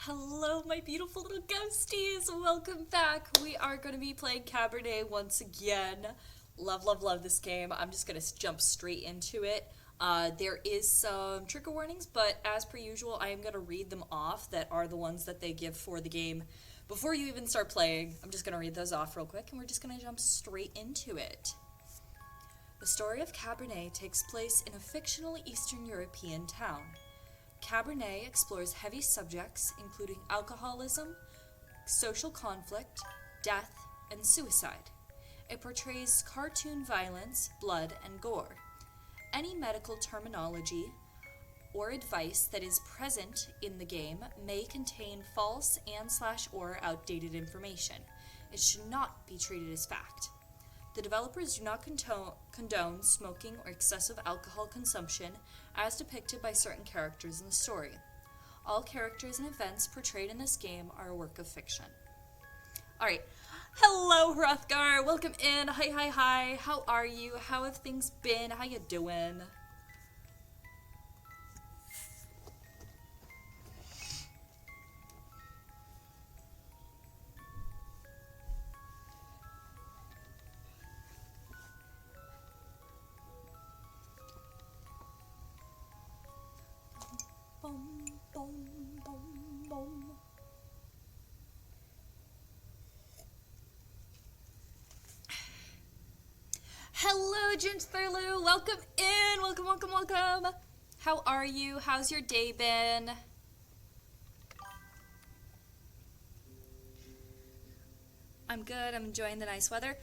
Hello, my beautiful little ghosties. Welcome back. We are going to be playing Cabernet once again. Love, love, love this game. I'm just going to jump straight into it. There is some trigger warnings, but as per usual, I am going to read them off that are the ones that they give for the game. Before you even start playing, I'm just going to read those off real quick, and we're just going to jump straight into it. The story of Cabernet takes place in a fictional Eastern European town. Cabernet explores heavy subjects including alcoholism, social conflict, death, and suicide. It portrays cartoon violence, blood, and gore. Any medical terminology or advice that is present in the game may contain false and/or outdated information. It should not be treated as fact. The developers do not condone smoking or excessive alcohol consumption as depicted by certain characters in the story. All characters and events portrayed in this game are a work of fiction. Alright, hello Hrothgar, welcome in, hi, how are you, how have things been, how you doing? Hello, Ginthurlu. Welcome in. Welcome. How are you? How's your day been? I'm good. I'm enjoying the nice weather.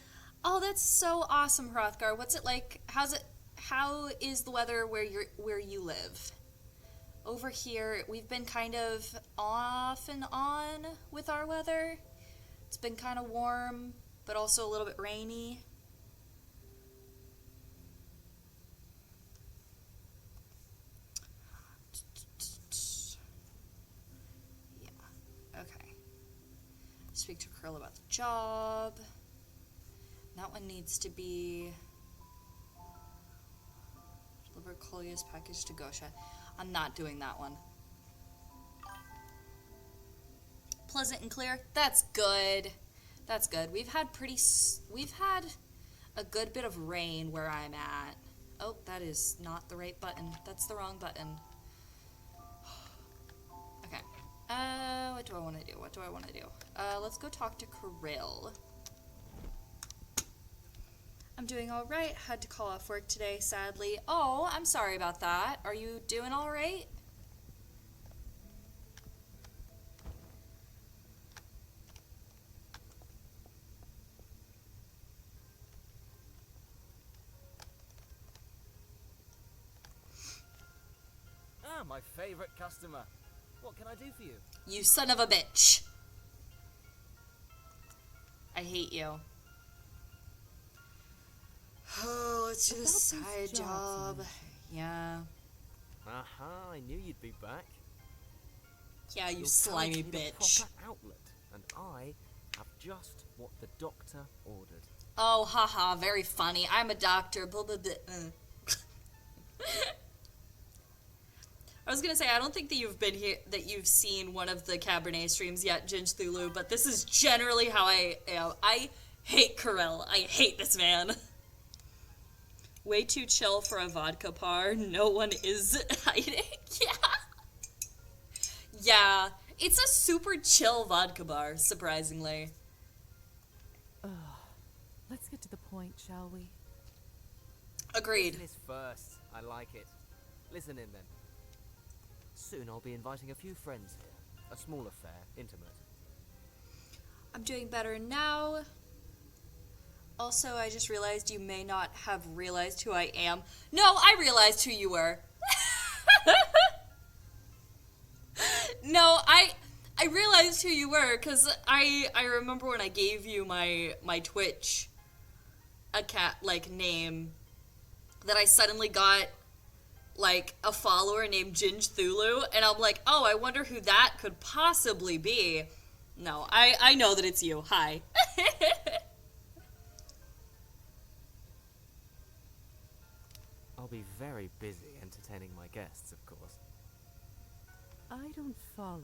Oh, that's so awesome, Hrothgar. What's it like? How is the weather where you live? Over here, we've been kind of off and on with our weather. It's been kind of warm, but also a little bit rainy. Speak to Krill about the job. That one needs to be deliver Kolya's package to Gunshot. I'm not doing that one. Pleasant and clear. That's good. That's good. We've had a good bit of rain where I'm at. Oh, that is not the right button. That's the wrong button. Okay. What do I want to do? Let's go talk to Krill. I'm doing alright. Had to call off work today, sadly. Oh, I'm sorry about that. Are you doing alright? Ah, my favorite customer. What can I do for you? You son of a bitch. I hate you. Oh, let's do the side job. Yeah. Aha, I knew you'd be back. Yeah, you Your slimy parents need a bitch. proper outlet, and I have just what the doctor ordered. Oh, haha, very funny. I'm a doctor. Blah, blah, blah. I was gonna say, I don't think that you've seen one of the Cabernet streams yet, Ginthurlu, but this is generally how I am. I hate Krill. I hate this man. Way too chill for a vodka par. No one is hiding. Yeah, it's a super chill vodka bar, surprisingly. Let's get to the point, shall we? Agreed. Business first. I like it. Listen in then. Soon I'll be inviting a few friends here. A small affair, intimate. I'm doing better now. Also, I just realized you may not have realized who I am. No, I realized who you were. No, I realized who you were because I remember when I gave you my Twitch name that I suddenly got like a follower named Ginthurlu, and I'm like, oh, I wonder who that could possibly be. No, I know that it's you. Hi. I'll be very busy entertaining my guests, of course. I don't follow.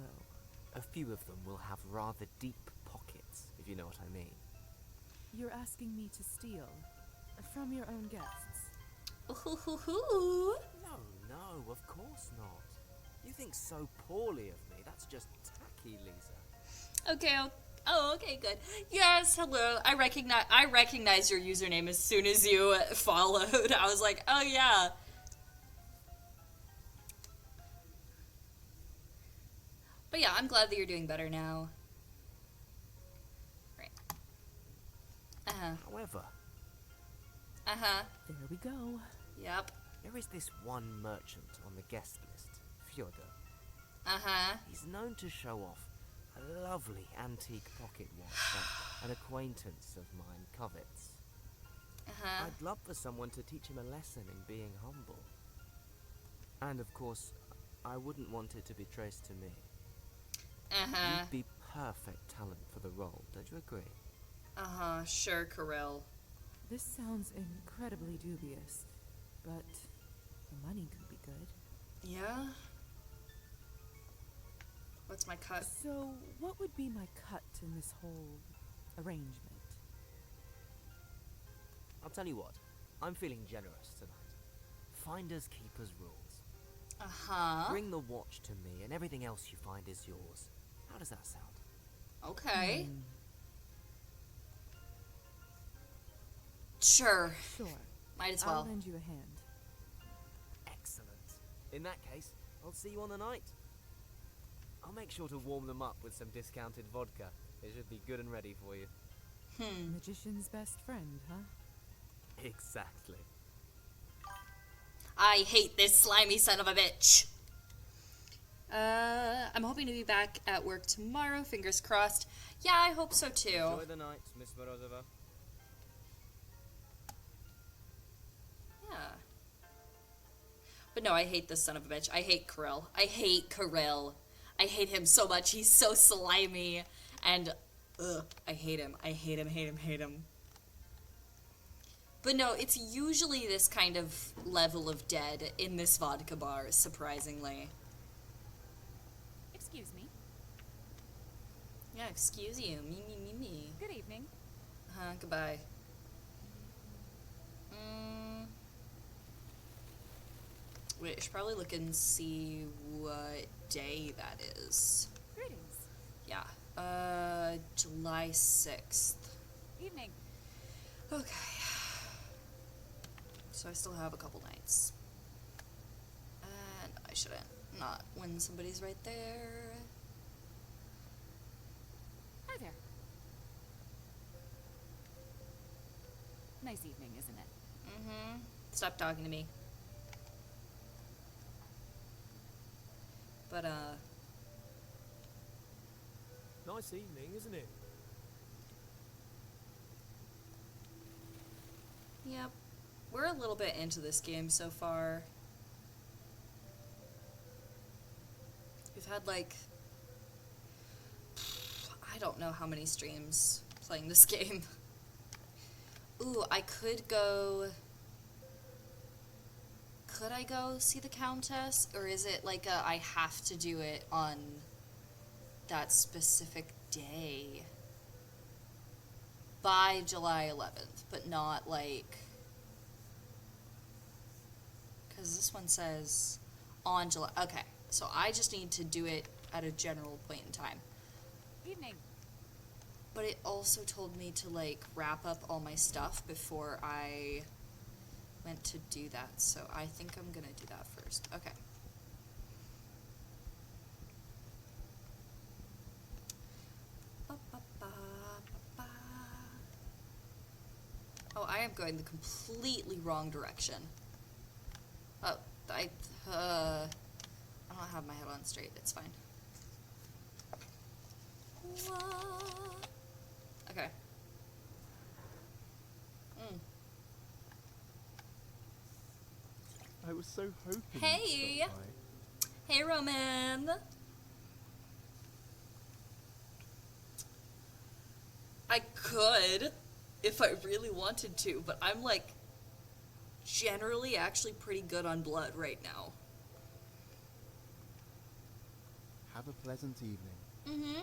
A few of them will have rather deep pockets, if you know what I mean. You're asking me to steal from your own guests. Ooh. No, of course not. You think so poorly of me. That's just tacky, Lisa. Okay. Oh, okay, good. Yes, hello. I recognize your username as soon as you followed. I was like, oh yeah. But yeah, I'm glad that you're doing better now. Right. However, There we go. Yep. there is this one merchant on the guest list, Fyodor. Uh-huh. He's known to show off a lovely antique pocket watch that an acquaintance of mine covets. I'd love for someone to teach him a lesson in being humble. And of course, I wouldn't want it to be traced to me. You'd be perfect talent for the role, don't you agree? Sure, Kirill. This sounds incredibly dubious, but the money could be good. Yeah? What's my cut? So, what would be my cut in this whole arrangement? I'll tell you what, I'm feeling generous tonight. Finders keepers rules. Bring the watch to me and everything else you find is yours. How does that sound? Okay. Sure. Sure. Might as I'll well. lend you a hand. Excellent. In that case, I'll see you on the night. I'll make sure to warm them up with some discounted vodka. It should be good and ready for you. Magician's best friend, huh? Exactly. I hate this slimy son of a bitch. I'm hoping to be back at work tomorrow, fingers crossed. Yeah, I hope so too. Enjoy the night, Miss Morozova. Yeah. But no, I hate this son of a bitch. I hate Kirill. I hate Kirill. I hate him so much. He's so slimy. And, I hate him. I hate him. But no, it's usually this kind of level of dead in this vodka bar, surprisingly. Excuse me. Yeah, excuse you. Me. Good evening. Goodbye. Wait, I should probably look and see what day that is. Greetings. Yeah, July 6th. Evening. Okay. So I still have a couple nights. And I shouldn't not when somebody's right there. Hi there. Nice evening, isn't it? Stop talking to me. But, Nice evening, isn't it? yep. We're a little bit into this game so far. We've had, like, I don't know how many streams playing this game. Ooh, I could go... Could I go see the Countess? Or is it like I have to do it on that specific day? By July 11th, but not like... Because this one says on July... Okay, so I just need to do it at a general point in time. Evening. But it also told me to, like, wrap up all my stuff before I went to do that. So I think I'm gonna do that first. Okay. Oh, I am going the completely wrong direction. Oh, I don't have my head on straight. It's fine. Okay. I was so hoping. Hey! you'd stop by. Hey, Roman! I could, if I really wanted to, but I'm, like, generally actually pretty good on blood right now. Have a pleasant evening. Mm-hmm.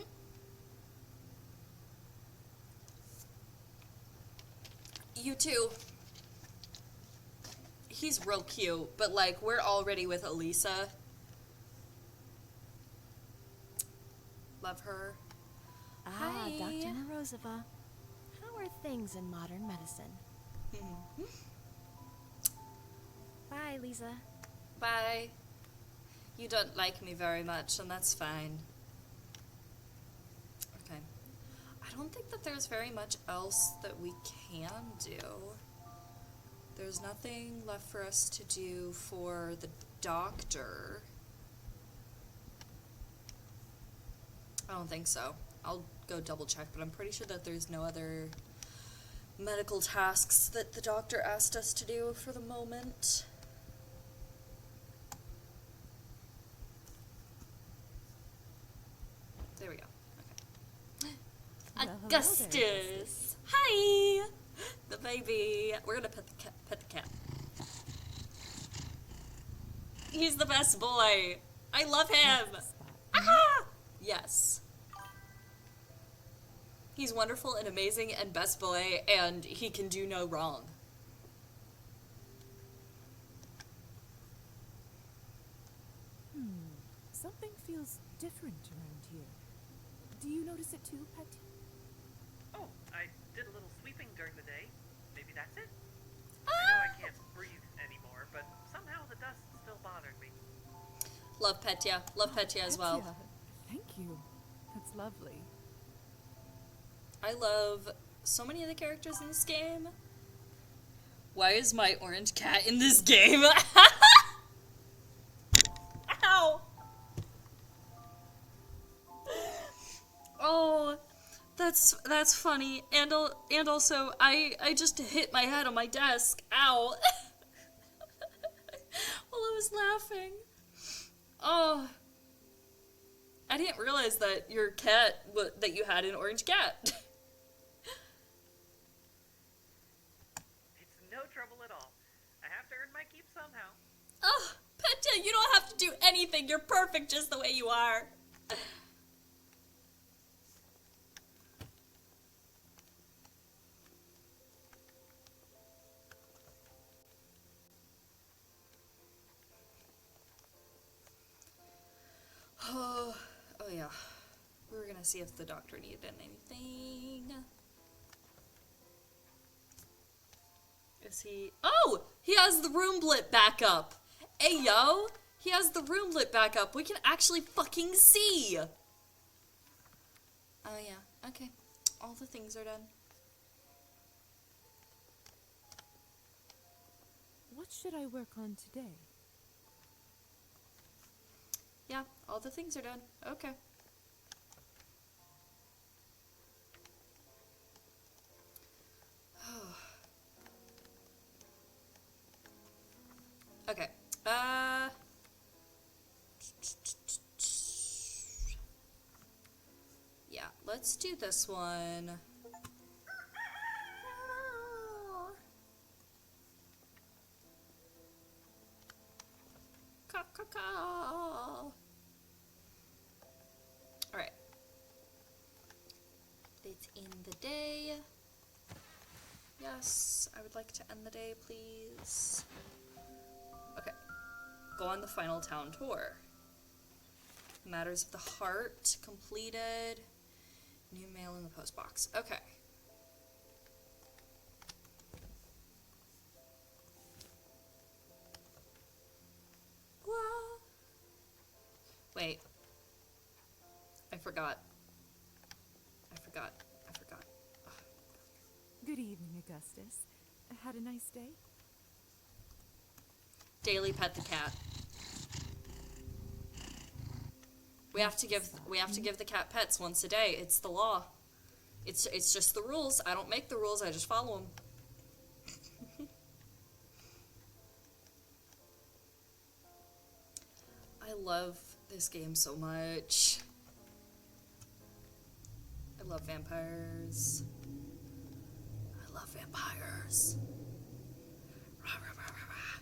You too. He's real cute, but like, we're already with Elisa. Love her. Ah, Hi. Dr. Morozova. How are things in modern medicine? Bye, Lisa. Bye. You don't like me very much, and that's fine. Okay. I don't think that there's very much else that we can do. There's nothing left for us to do for the doctor. I don't think so. I'll go double check, but I'm pretty sure that there's no other medical tasks that the doctor asked us to do for the moment. There we go. Okay. Well, hello there, Augustus! Hi! The baby. We're gonna pet the cat. He's the best boy. I love him. That's the spot. Ah! Yes. He's wonderful and amazing and best boy, and he can do no wrong. Something feels different around here. Do you notice it too, Pet? Oh, I did a little sweeping during the day. Maybe that's it? I know I can't breathe anymore, but somehow the dust still bothered me. Love Petya. Love Petya as well. Petya, thank you. That's lovely. I love so many of the characters in this game. Why is my orange cat in this game? Ow! Oh, that's funny. And also, I just hit my head on my desk. Ow! While I was laughing. Oh. I didn't realize that your cat, that you had an orange cat. It's no trouble at all. I have to earn my keep somehow. Oh, Petya, you don't have to do anything. You're perfect just the way you are. Oh yeah. We were gonna see if the doctor needed anything. Is he? Oh! He has the room lit back up! Hey yo! He has the room lit back up. We can actually fucking see! Oh yeah. Okay. All the things are done. What should I work on today? Yeah, all the things are done. Okay. Okay. Yeah, let's do this one. Alright. Let's end the day. Yes, I would like to end the day, please. Okay. Go on the final town tour. Matters of the Heart completed. New mail in the post box. Okay. Whoa. Wait. I forgot. Ugh. Good evening, Augustus. Had a nice day? Daily pet the cat. We have to give the cat pets once a day. It's the law. It's just the rules. I don't make the rules. I just follow them. I love this game so much. I love vampires. I love vampires. Rah, rah, rah, rah, rah.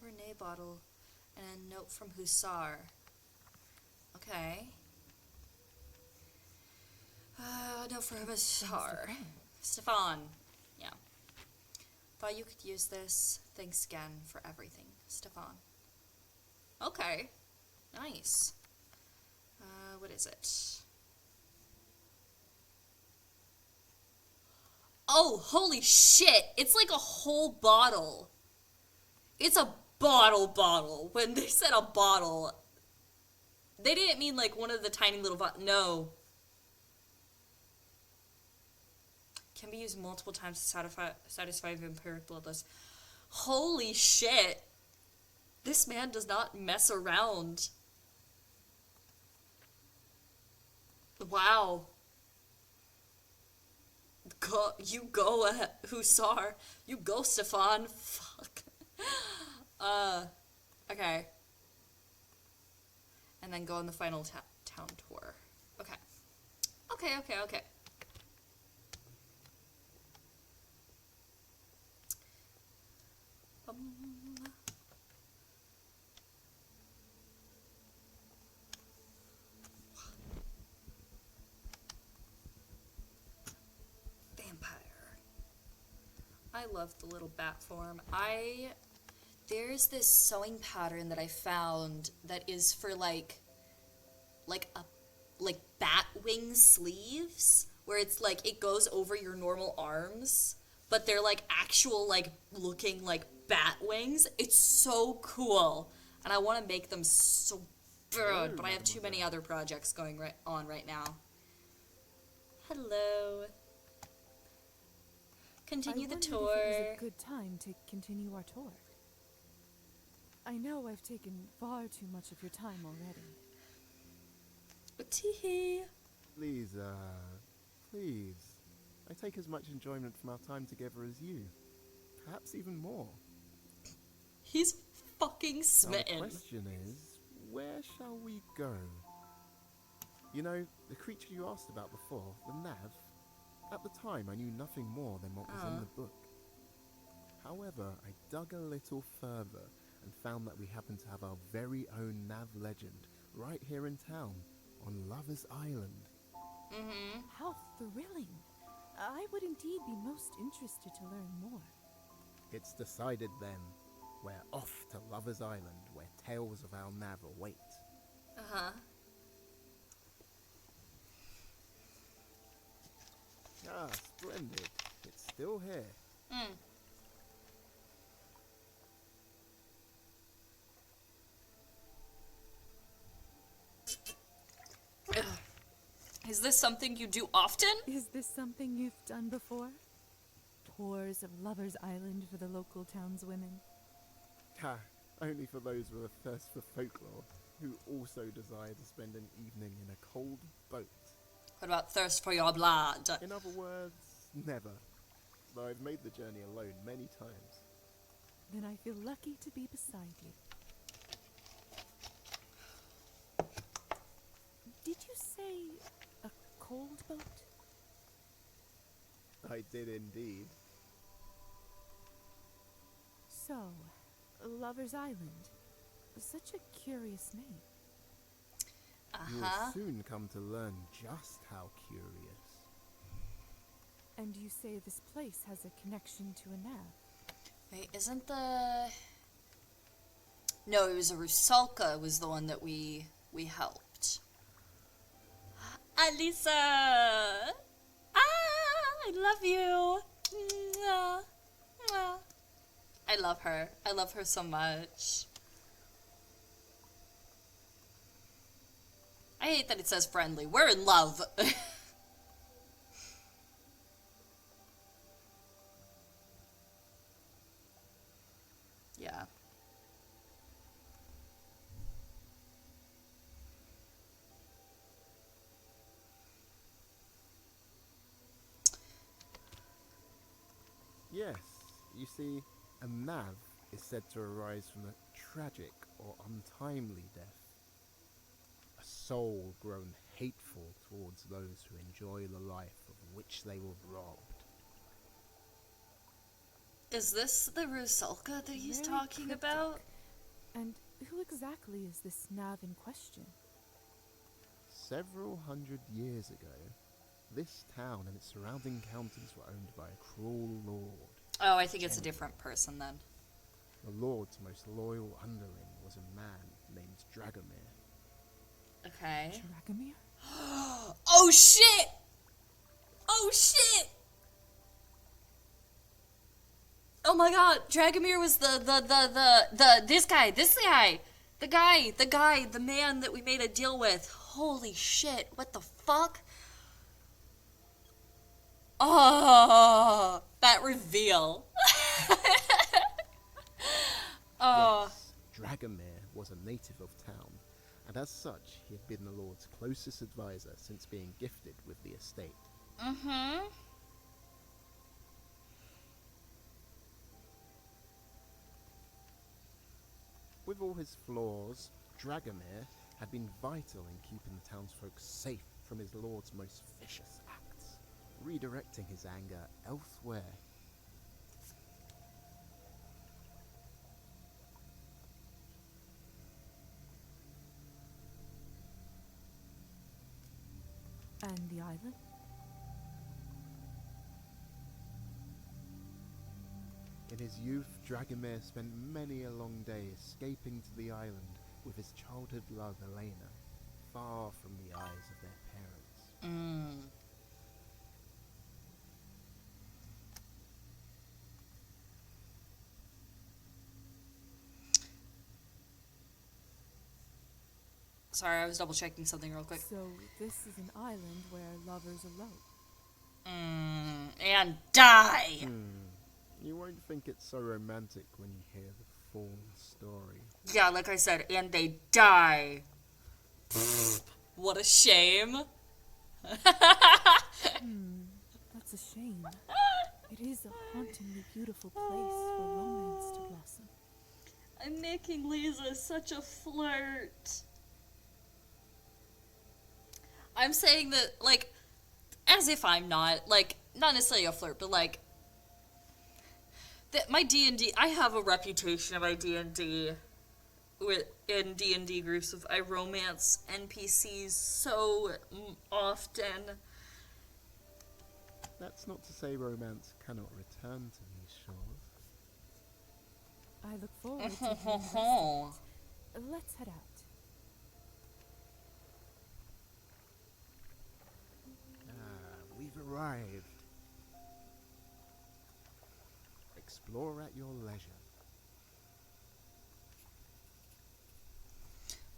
Cabernet bottle and a note from Hussar. Okay. No for Hussar. Stefan. Yeah. Thought you could use this. Thanks again for everything, Stefan. Okay. Nice. What is it? Oh, holy shit! It's like a whole bottle. It's a bottle. When they said a bottle, they didn't mean like one of the tiny little no. Can be used multiple times to satisfy vampiric bloodlust. Holy shit! This man does not mess around. Wow. You go, Hussar. You go, Stefan. Fuck. Okay. And then go on the final town tour. Okay. Okay. Vampire. I love the little bat form. There's this sewing pattern that I found that is for like bat wing sleeves, where it's like it goes over your normal arms, but they're like actual like looking like bat wings. It's so cool, and I want to make them so good, but I have too many other projects going on right now. Hello. Continue the tour. I wondered if it was a good time to continue our tour. I know I've taken far too much of your time already. Teehee. Please, please. I take as much enjoyment from our time together as you. Perhaps even more. He's fucking Now smitten. the question is, where shall we go? You know, the creature you asked about before, the Nav, at the time I knew nothing more than what was in the book. However, I dug a little further and found that we happen to have our very own Nav legend right here in town, on Lover's Island. How thrilling! I would indeed be most interested to learn more. It's decided then. We're off to Lover's Island, where tales of our Nav await. Ah, splendid. It's still here. Is this something you do often? Is this something you've done before? Tours of Lover's Island for the local townswomen? Ha, only for those with a thirst for folklore, who also desire to spend an evening in a cold boat. What about thirst for your blood? In other words, never. Though I've made the journey alone many times. Then I feel lucky to be beside you. Did you say a cold boat? I did indeed. So, Lover's Island. Such a curious name. You'll soon come to learn just how curious. And you say this place has a connection to a Nav? Wait, isn't the... No, it was a Rusalka was the one that we helped. Alisa! I love you! Mwah. Mwah. I love her. I love her so much. I hate that it says friendly. We're in love. Yeah. Yes, you see, a Nav is said to arise from a tragic or untimely death. A soul grown hateful towards those who enjoy the life of which they were robbed. Is this the Rusalka that he's Very talking cryptic. about? And who exactly is this Nav in question? Several hundred years ago, this town and its surrounding counties were owned by a cruel lord. Oh, I think it's a different person then. The lord's most loyal underling was a man named Dragomir. Okay. Dragomir? Oh shit! Oh shit! Oh my god, Dragomir was the man that we made a deal with. Holy shit, what the fuck? Oh, that reveal. Oh. Yes, Dragomir was a native of town, and as such, he had been the lord's closest advisor since being gifted with the estate. Mm-hmm. With all his flaws, Dragomir had been vital in keeping the townsfolk safe from his lord's most vicious acts, redirecting his anger elsewhere. And the island? In his youth, Dragomir spent many a long day escaping to the island with his childhood love Elena, far from the eyes of their parents. Sorry, I was double checking something real quick. So this is an island where lovers elope. And die! You won't think it's so romantic when you hear the full story. Yeah, like I said, and they die. What a shame. That's a shame. It is a hauntingly beautiful place for romance to blossom. I'm making Lisa such a flirt. I'm saying that, like, as if I'm not, like, not necessarily a flirt, but, like, that my D&D, I have a reputation in my D&D, in D&D groups of, I romance NPCs so often. That's not to say romance cannot return to these shores. I look forward to hearing the rest of it. Let's head out. We've arrived. Explore at your leisure.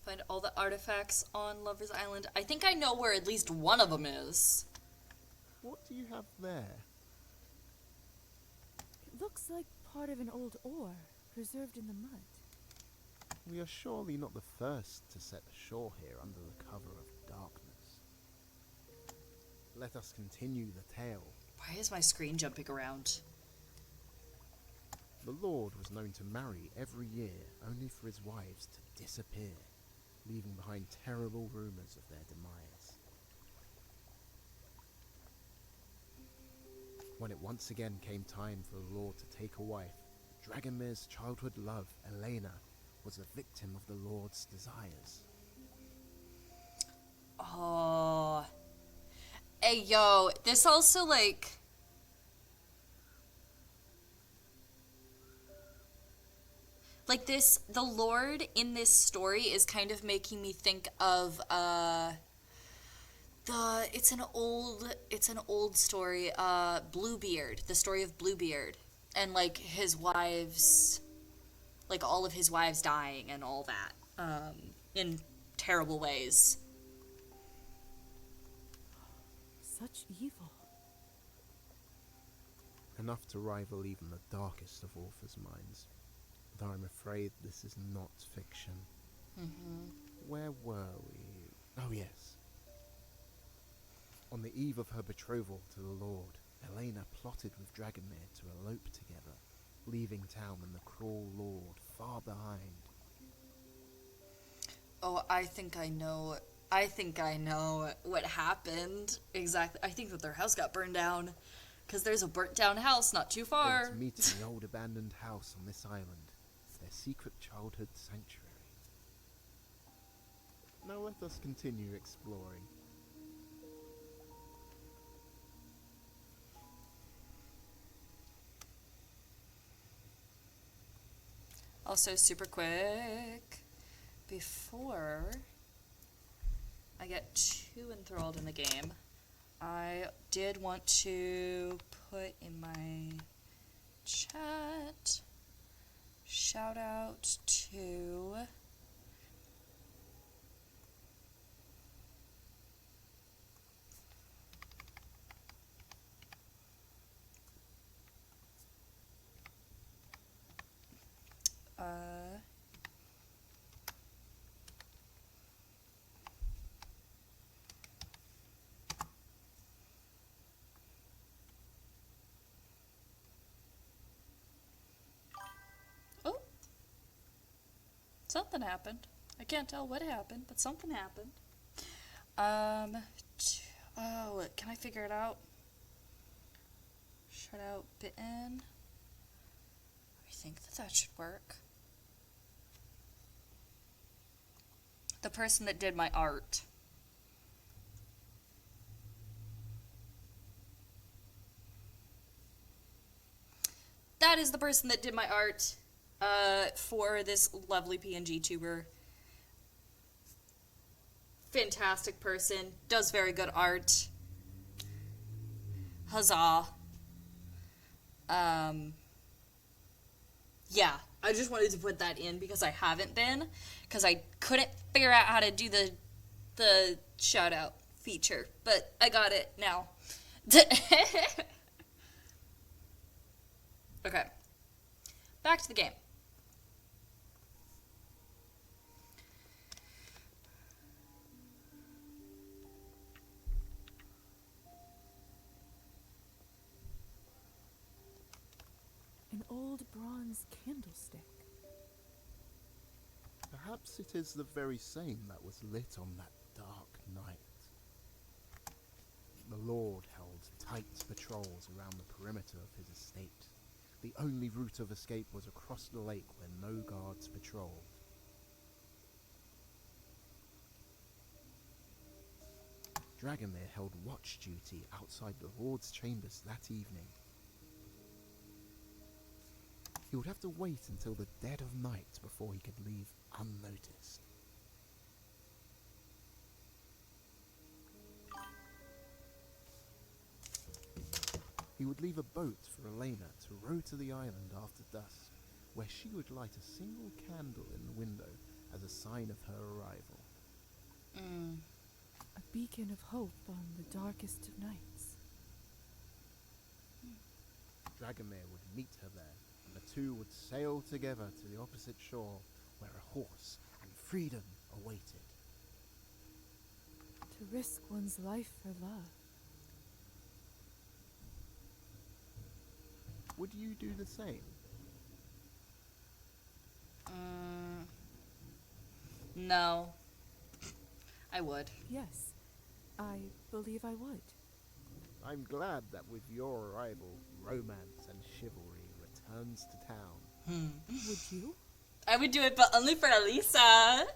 Find all the artifacts on Lover's Island. I think I know where at least one of them is. What do you have there? It looks like part of an old ore, preserved in the mud. We are surely not the first to set ashore here under the cover of darkness. Let us continue the tale. Why is my screen jumping around? The Lord was known to marry every year, only for his wives to disappear, leaving behind terrible rumors of their demise. When it once again came time for the Lord to take a wife, Dragomir's childhood love, Elena, was a victim of the Lord's desires. Oh. Hey, yo, this also, like... Like this, the Lord in this story is kind of making me think of, it's an old story, Bluebeard, the story of Bluebeard, and, like, his wives, like, all of his wives dying and all that, in terrible ways. Such evil. Enough to rival even the darkest of authors' minds. Though I'm afraid this is not fiction. Where were we? Oh yes. On the eve of her betrothal to the Lord, Elena plotted with Dragomir to elope together, leaving town and the cruel Lord far behind. Oh, I think I know what happened. Exactly. I think that their house got burned down. Because there's a burnt down house not too They far. were to meet in the old abandoned house on this island. their secret childhood sanctuary. Now let us continue exploring. Also, super quick, before I get too enthralled in the game, I did want to put in my chat, shout out to oh, something happened. I can't tell what happened, but something happened. Oh, can I figure it out? Shut out bitten. I think that should work. The person that did my art. That is the person that did my art for this lovely PNG tuber. Fantastic person. Does very good art. Huzzah. Yeah, I just wanted to put that in because I haven't been. Because I couldn't figure out how to do the shout out feature. But I got it now. Okay. Back to the game. An old bronze candlestick. Perhaps it is the very same that was lit on that dark night. The Lord held tight patrols around the perimeter of his estate. The only route of escape was across the lake where no guards patrolled. Dragomir held watch duty outside the Lord's chambers that evening. He would have to wait until the dead of night before he could leave unnoticed. He would leave a boat for Elena to row to the island after dusk, where she would light a single candle in the window as a sign of her arrival. A beacon of hope on the darkest of nights. Dragomir would meet her there, and the two would sail together to the opposite shore, where a horse and freedom awaited. To risk one's life for love. Would you do the same? No. I would. Yes, I believe I would. I'm glad that with your arrival, romance and chivalry returns to town. Would you? I would do it, but only for Elisa.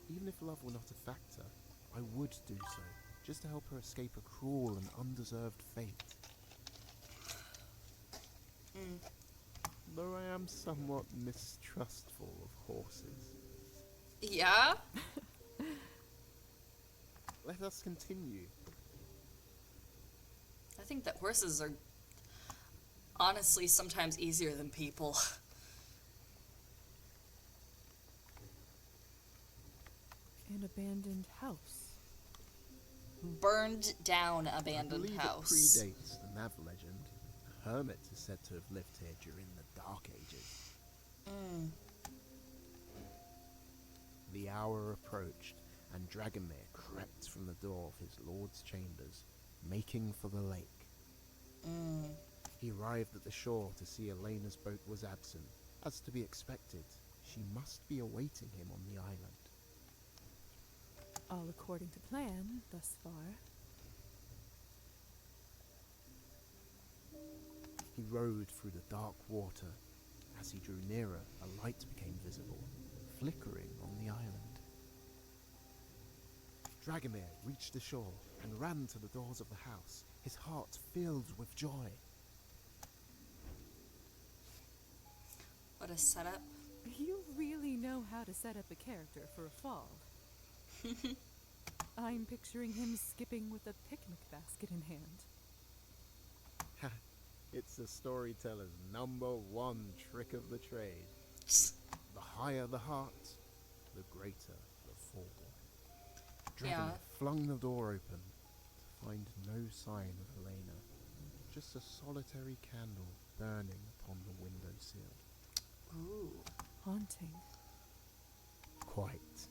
Even if love were not a factor, I would do so, just to help her escape a cruel and undeserved fate. Though I am somewhat mistrustful of horses. Yeah? Let us continue. I think that horses are honestly sometimes easier than people. An abandoned house. Burned down I abandoned believe house. it predates the Nav legend. A hermit is said to have lived here during the Dark Ages. The hour approached, and Dragomir crept from the door of his lord's chambers, making for the lake. He arrived at the shore to see Elena's boat was absent. As to be expected, she must be awaiting him on the island. All according to plan thus far. He rode through the dark water. As he drew nearer, a light became visible, flickering on the island. Dragomir reached the shore and ran to the doors of the house, his heart filled with joy. What a setup. You really know how to set up a character for a fall. I'm picturing him skipping with a picnic basket in hand. It's the storyteller's #1 trick of the trade. The higher the heart, the greater the fall. Dragomir flung the door open to find no sign of Elena, just a solitary candle burning upon the windowsill. Ooh. Haunting. Quite.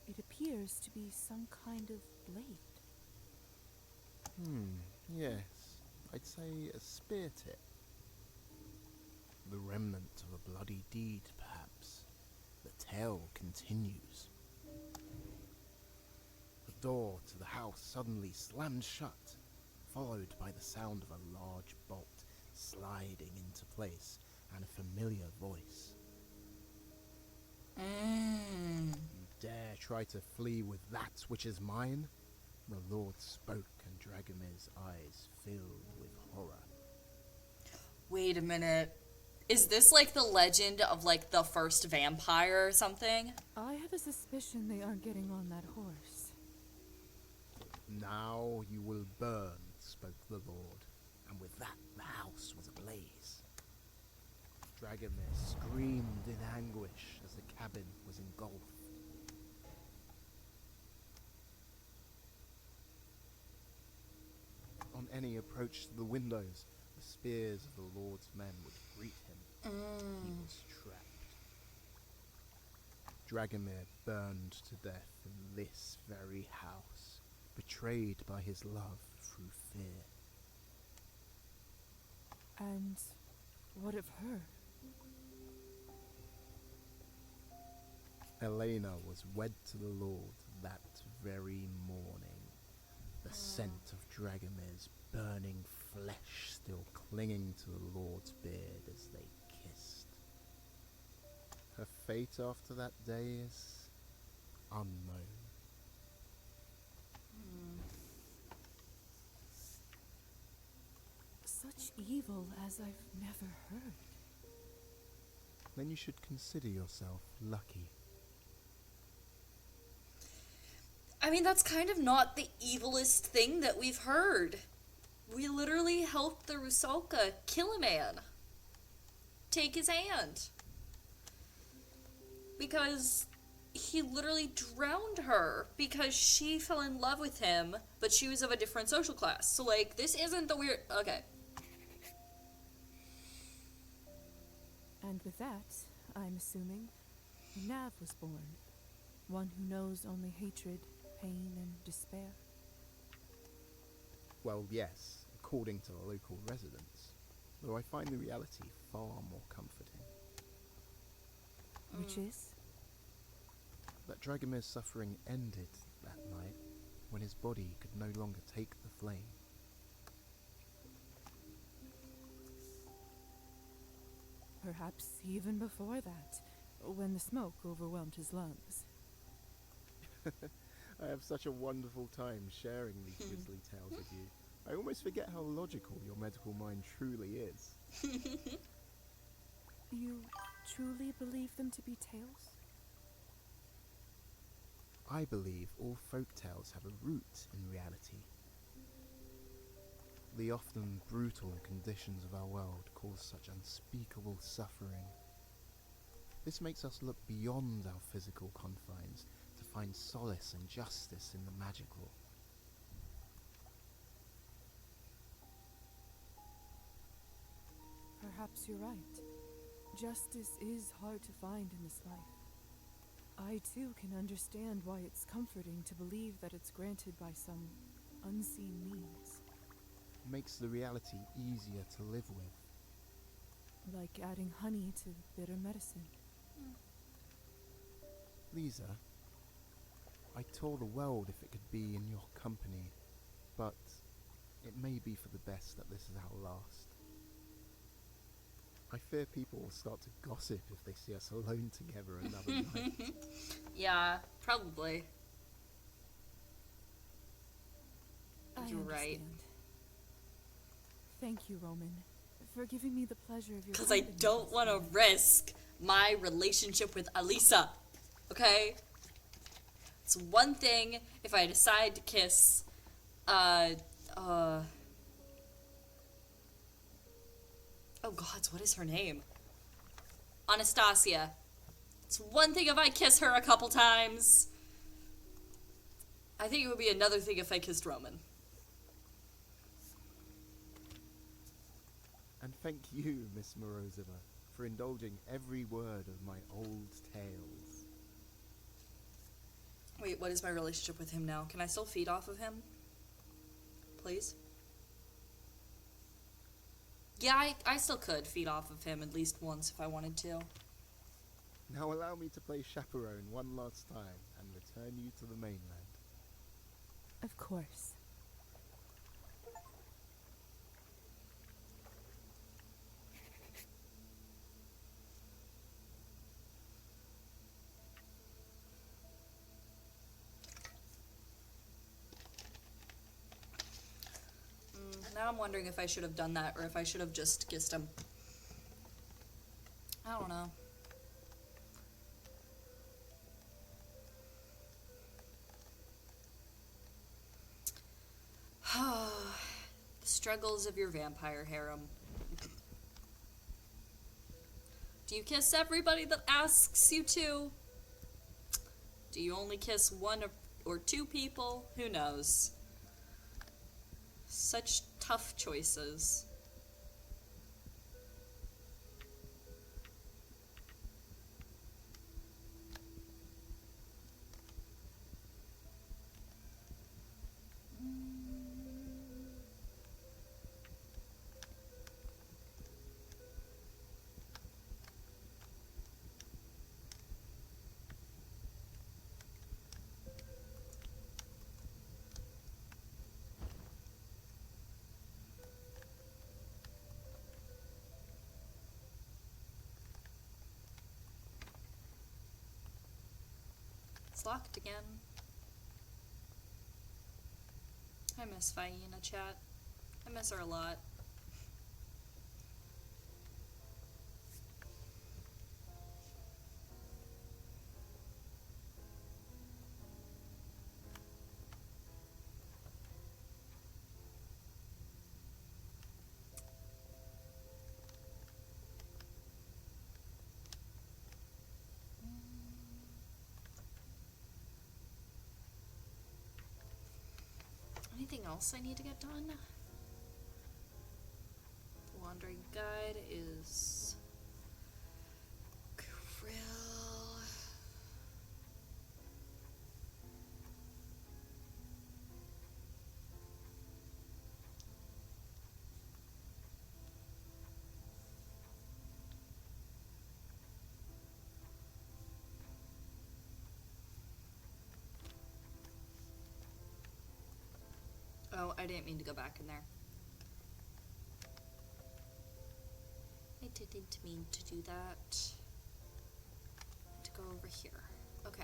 It appears to be some kind of blade. Yes. I'd say a spear tip. The remnant of a bloody deed, perhaps. The tale continues. The door to the house suddenly slammed shut, followed by the sound of a large bolt sliding into place and a familiar voice. You dare try to flee with that which is mine? The Lord spoke, and Dragomir's eyes filled with horror. Wait a minute. Is this like the legend of like the first vampire or something? I have a suspicion they aren't getting on that horse. Now you will burn, spoke the Lord, and with that the house was ablaze. Dragomir screamed in anguish as the cabin was engulfed. On any approach to the windows, the spears of the Lord's men would greet him. He was trapped. Dragomir burned to death in this very house, betrayed by his love through fear. And what of her? Elena was wed to the Lord that very morning. The scent of Dragomir's burning flesh still clinging to the Lord's beard as they kissed. Her fate after that day is unknown. Such evil as I've never heard. Then you should consider yourself lucky. I mean, that's kind of not the evilest thing that we've heard. We literally helped the Rusalka kill a man. Take his hand. Because he literally drowned her because she fell in love with him, but she was of a different social class. So, like, this isn't the weird... Okay. And with that, I'm assuming, Nav was born. One who knows only hatred, pain, and despair. Well, yes, according to the local residents, though I find the reality far more comforting. Which is? That Dragomir's suffering ended that night when his body could no longer take the flame. Perhaps even before that, when the smoke overwhelmed his lungs. I have such a wonderful time sharing these grisly tales with you. I almost forget how logical your medical mind truly is. You truly believe them to be tales? I believe all folk tales have a root in reality. The often brutal conditions of our world cause such unspeakable suffering. This makes us look beyond our physical confines to find solace and justice in the magical. Perhaps you're right. Justice is hard to find in this life. I too can understand why it's comforting to believe that it's granted by some unseen means. Makes the reality easier to live with. Like adding honey to bitter medicine. Lisa, I'd tour the world if it could be in your company, but it may be for the best that this is our last. I fear people will start to gossip if they see us alone together another night. Yeah, probably. I You're right. understand. Thank you, Roman, for giving me the pleasure of your Because I company don't this want to evening. risk my relationship with Alisa. Okay? It's one thing if I decide to kiss, oh gods, what is her name? Anastasia. It's one thing if I kiss her a couple times. I think it would be another thing if I kissed Roman. And thank you, Miss Morozova, for indulging every word of my old tales. Wait, what is my relationship with him now? Can I still feed off of him? Please? Yeah, I still could feed off of him at least once if I wanted to. Now allow me to play chaperone one last time and return you to the mainland. Of course. Now I'm wondering if I should have done that or if I should have just kissed him. I don't know. The struggles of your vampire harem. Do you kiss everybody that asks you to? Do you only kiss one or two people? Who knows? Such tough choices. It's locked again. I miss Faina, chat. I miss her a lot. Anything else I need to get done? The Wandering Guide is Krill. Oh, I didn't mean to go back in there. I didn't mean to do that. To go over here. Okay.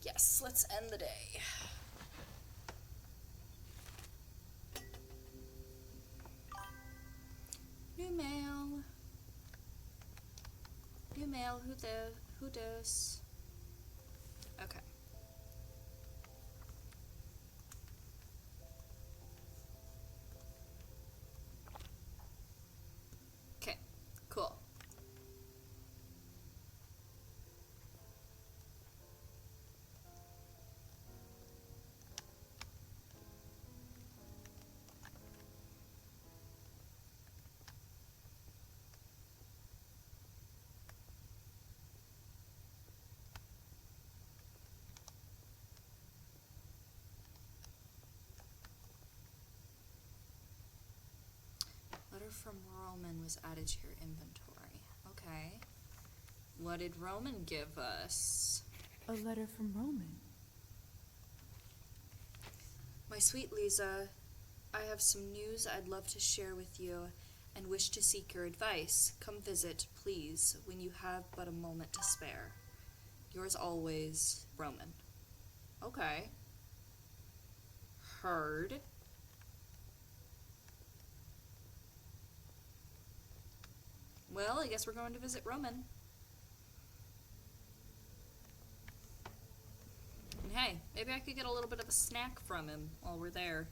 Yes, let's end the day. New mail. New mail, who this? Okay. from Roman was added to your inventory. Okay. What did Roman give us? A letter from Roman. My sweet Lisa, I have some news I'd love to share with you and wish to seek your advice. Come visit, please, when you have but a moment to spare. Yours always, Roman. Okay. Heard. Well, I guess we're going to visit Roman. And hey, maybe I could get a little bit of a snack from him while we're there.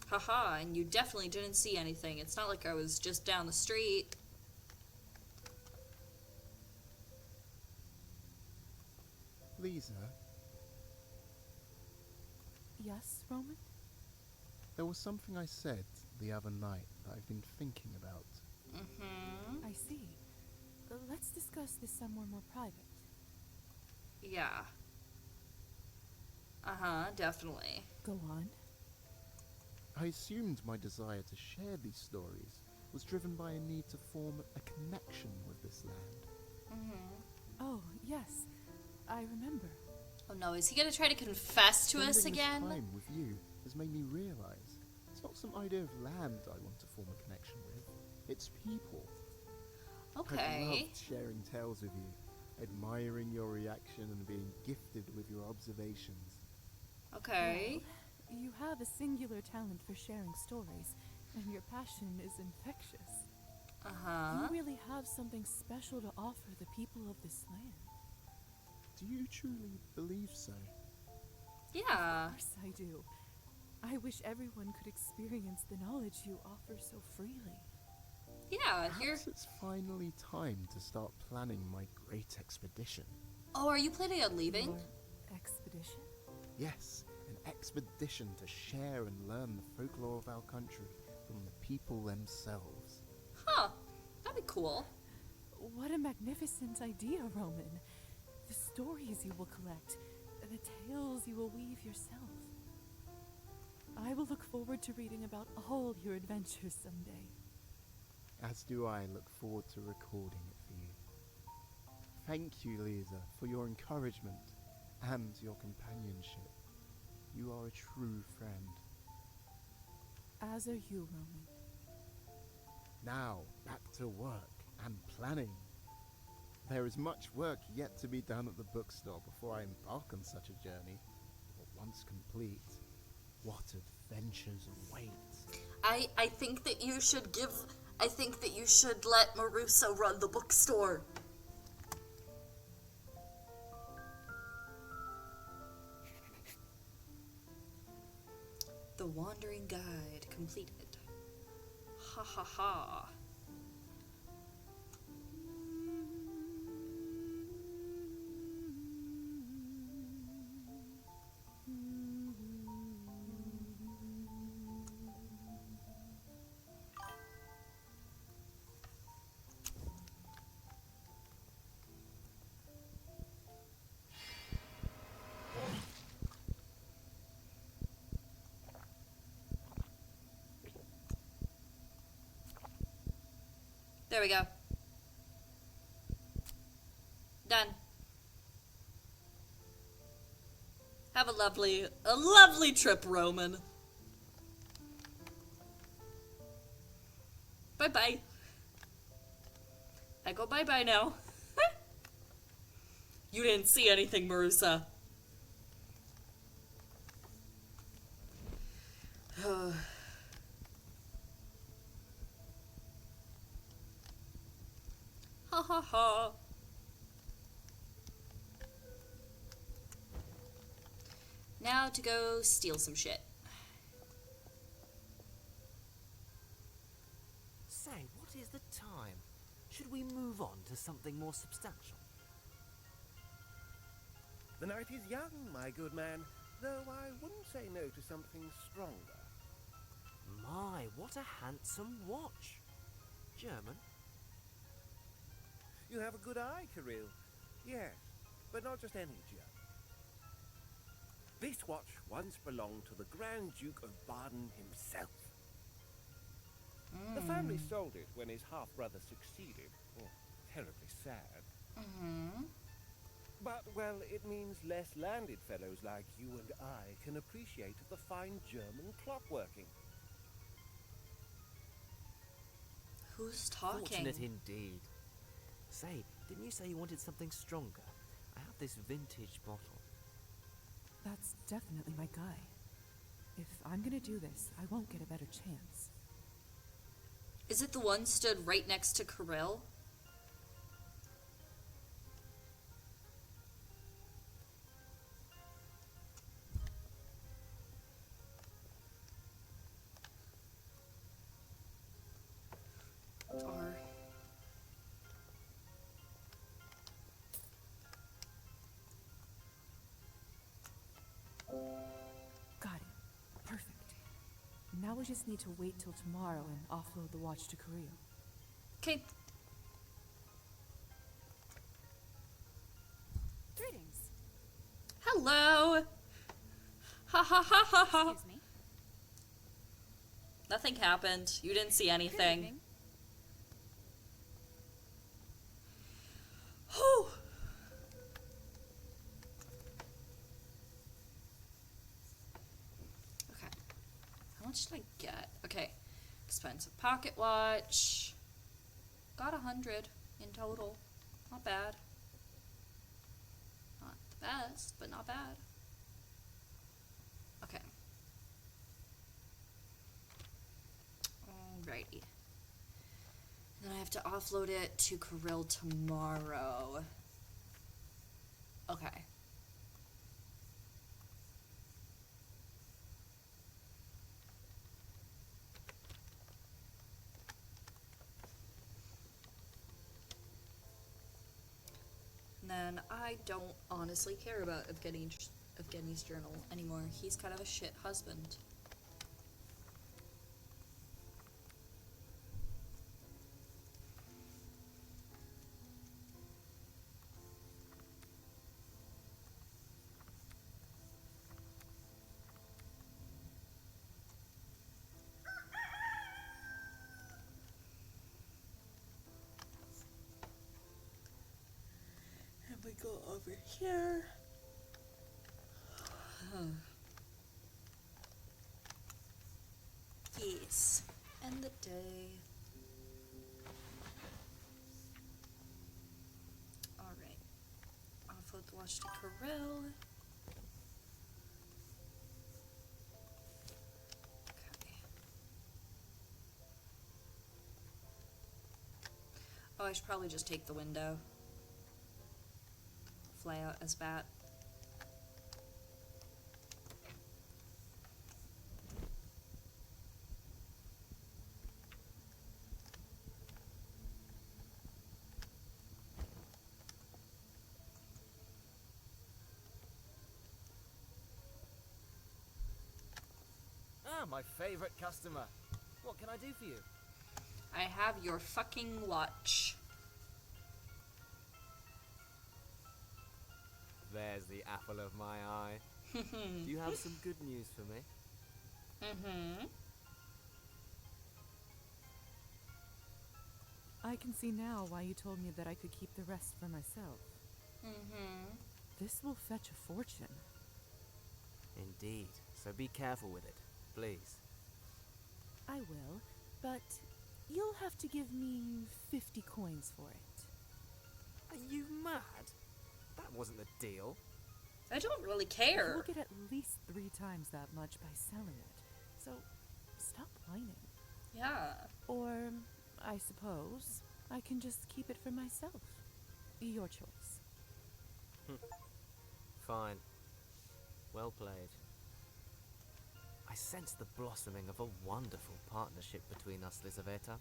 Haha, and you definitely didn't see anything. It's not like I was just down the street. Lisa, Yes, Roman? there was something I said the other night that I've been thinking about. I see. Let's discuss this somewhere more private. Yeah. Uh-huh, definitely. Go on. I assumed my desire to share these stories was driven by a need to form a connection with this land. Oh, yes. I remember. Oh no, is he gonna try to confess to us Spending this again? time with you has made me realize it's not some idea of land I want to form a connection with. It's people. I've Okay. loved sharing tales with you, admiring your reaction and being gifted with your observations. Okay. Well, you have a singular talent for sharing stories, and your passion is infectious. Uh-huh. You really have something special to offer the people of this land. Do you truly believe so? Yeah. Of course I do. I wish everyone could experience the knowledge you offer so freely. Yeah, here. Perhaps it's finally time to start planning my great expedition. Oh, are you planning on leaving? Your expedition? Yes, an expedition to share and learn the folklore of our country from the people themselves. Huh. That'd be cool. What a magnificent idea, Roman. The stories you will collect, the tales you will weave yourself. I will look forward to reading about all your adventures someday. As do I look forward to recording it for you. Thank you, Lisa, for your encouragement and your companionship. You are a true friend. As are you, Roman. Now, back to work and planning. There is much work yet to be done at the bookstore before I embark on such a journey. But once complete, what adventures await. I think that you should let Marusa run the bookstore. The Wandering Guide completed. Ha ha ha. There we go. Done. Have a lovely trip, Roman. Bye-bye. I go bye-bye now. You didn't see anything, Marusa. Ha ha ha. Now to go steal some shit. Say, what is the time? Should we move on to something more substantial? The night is young, my good man, though I wouldn't say no to something stronger. My, what a handsome watch. German? You have a good eye, Kirill. Yes, but not just any gem. This watch once belonged to the Grand Duke of Baden himself. The family sold it when his half-brother succeeded. Oh, terribly sad. But, well, it means less landed fellows like you and I can appreciate the fine German clockworking. Who's talking? Fortunate indeed. Say, didn't you say you wanted something stronger? I have this vintage bottle. That's definitely my guy. If I'm gonna do this, I won't get a better chance. Is it the one stood right next to Kirill? Or... Got it. Perfect. Now we just need to wait till tomorrow and offload the watch to Korea. Okay. Greetings. Hello! Ha ha ha ha ha! Excuse me. Nothing happened. You didn't see Good anything. evening. Whew! Okay. How much did I get? Okay. Expensive pocket watch. Got 100 in total. Not bad. Not the best, but not bad. Okay. Alrighty. Then I have to offload it to Kirill tomorrow. Okay. And then I don't honestly care about Evgeny's journal anymore. He's kind of a shit husband. And we go over here. Yes. End the day. Alright. Offload the watch to Kirill. Okay. Oh, I should probably just take the window. Fly out as bat. Ah, my favorite customer. What can I do for you? I have your fucking watch. There's the apple of my eye. Do you have some good news for me? Mm-hmm. I can see now why you told me that I could keep the rest for myself. Mm-hmm. This will fetch a fortune. Indeed. So be careful with it, please. I will, but you'll have to give me 50 coins for it. Are you mad? That wasn't the deal. I don't really You'll care. get at least 3 times that much by selling it, so stop whining. Yeah. Or, I suppose, I can just keep it for myself. Your choice. Fine. Well played. I sense the blossoming of a wonderful partnership between us, Lizaveta.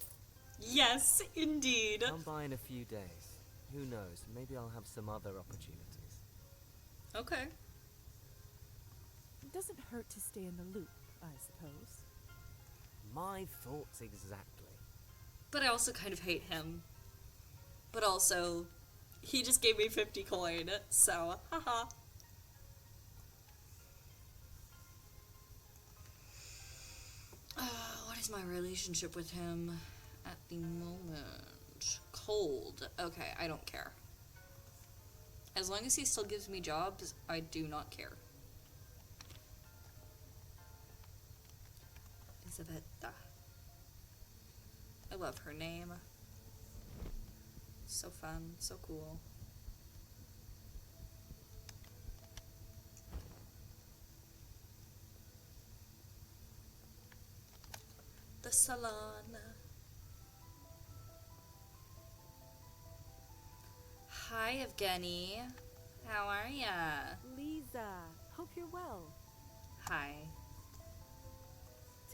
Yes, indeed. Come by in a few days. Who knows, maybe I'll have some other opportunities. Okay. It doesn't hurt to stay in the loop, I suppose. My thoughts exactly. But I also kind of hate him. But also, he just gave me 50 coin, so haha. is my relationship with him at the moment? Cold. Okay, I don't care. As long as he still gives me jobs, I do not care. Isabetta. I love her name. So fun, so cool. The salon. Hi, Evgeny. How are ya? Lisa, hope you're well. Hi.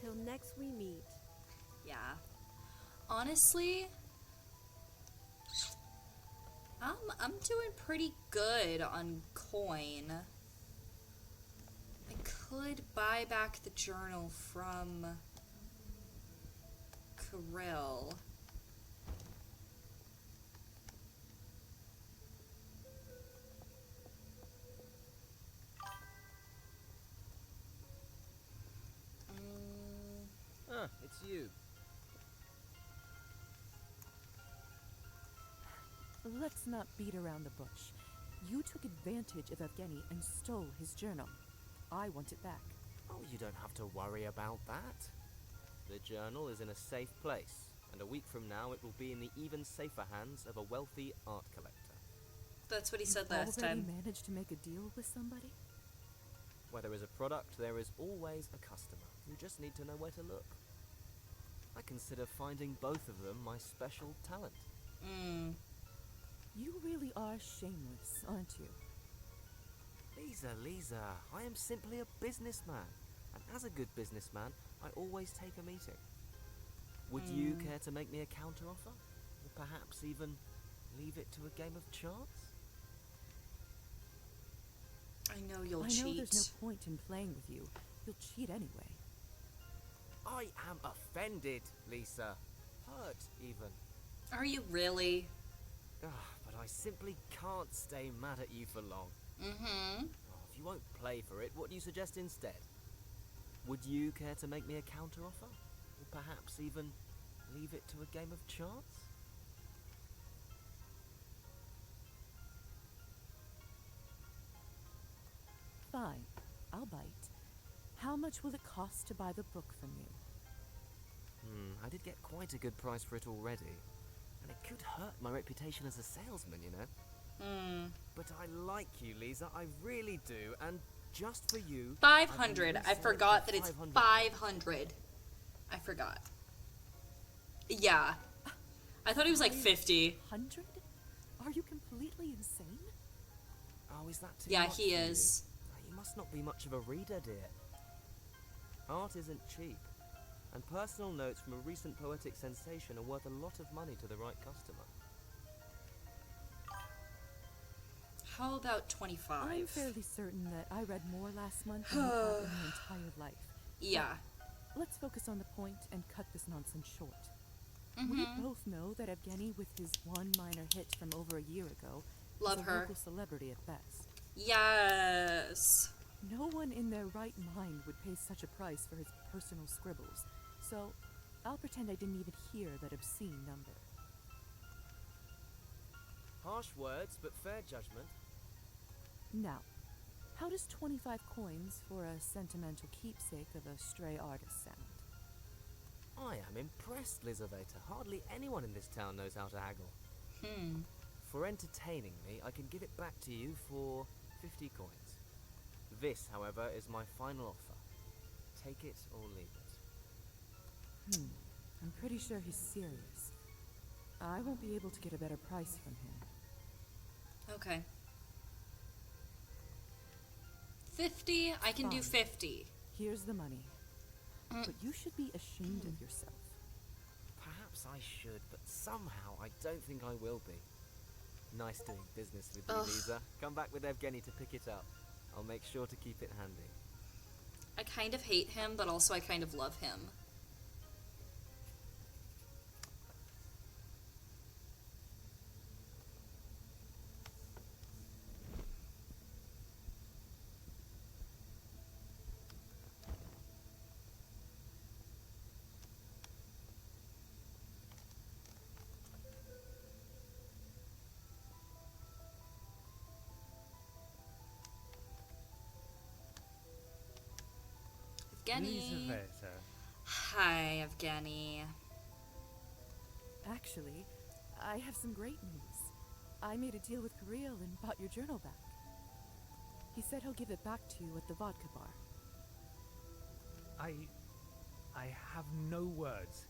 Till next we meet. Yeah. Honestly, I'm doing pretty good on coin. I could buy back the journal from Kirill. Ah, it's you. Let's not beat around the bush. You took advantage of Evgeny and stole his journal. I want it back. Oh, you don't have to worry about that. The journal is in a safe place, and a week from now it will be in the even safer hands of a wealthy art collector. That's what he said You last already time. managed to make a deal with somebody? Where there is a product, there is always a customer. You just need to know where to look. I consider finding both of them my special talent. You really are shameless, aren't you? Lisa, I am simply a businessman. And as a good businessman, I always take a meeting. Would you care to make me a counteroffer? Or perhaps even leave it to a game of chance? I know you'll I cheat. know there's no point in playing with you. You'll cheat anyway. I am offended, Lisa. Hurt, even. Are you really? But I simply can't stay mad at you for long. Mm-hmm. If you won't play for it, what do you suggest instead? Would you care to make me a counteroffer? Or perhaps even leave it to a game of chance? Fine, I'll bite. How much will it cost to buy the book from you? I did get quite a good price for it already. And it could hurt my reputation as a salesman, you know? But I like you, Lisa, I really do, and just for you... 500. I resell it forgot for that it's 500. 500. I forgot. Yeah. I thought he was like 50. 100? Are you completely insane? Oh, is that too Yeah, much he for you? is. You must not be much of a reader, dear. Art isn't cheap, and personal notes from a recent poetic sensation are worth a lot of money to the right customer. How about 25? I'm fairly certain that I read more last month than you have in your entire life. Yeah. Let's focus on the point and cut this nonsense short. Mm-hmm. We both know that Evgeny, with his one minor hit from over a year ago, Love is a her. local celebrity at best. Yes. No one in their right mind would pay such a price for his personal scribbles, so I'll pretend I didn't even hear that obscene number. Harsh words, but fair judgment. Now, how does 25 coins for a sentimental keepsake of a stray artist sound? I am impressed, Lizaveta. Hardly anyone in this town knows how to haggle. For entertaining me, I can give it back to you for 50 coins. This, however, is my final offer. Take it or leave it. I'm pretty sure he's serious. I won't be able to get a better price from him. Okay. 50? I can do Fine. 50. Here's the money. But you should be ashamed of yourself. Perhaps I should, but somehow I don't think I will be. Nice doing business with you, Ugh. Lisa. Come back with Evgeny to pick it up. I'll make sure to keep it handy. I kind of hate him, but also I kind of love him. Evgeny. Lizaveta. Hi, Evgeny. Actually, I have some great news. I made a deal with Kirill and bought your journal back. He said he'll give it back to you at the vodka bar. I have no words.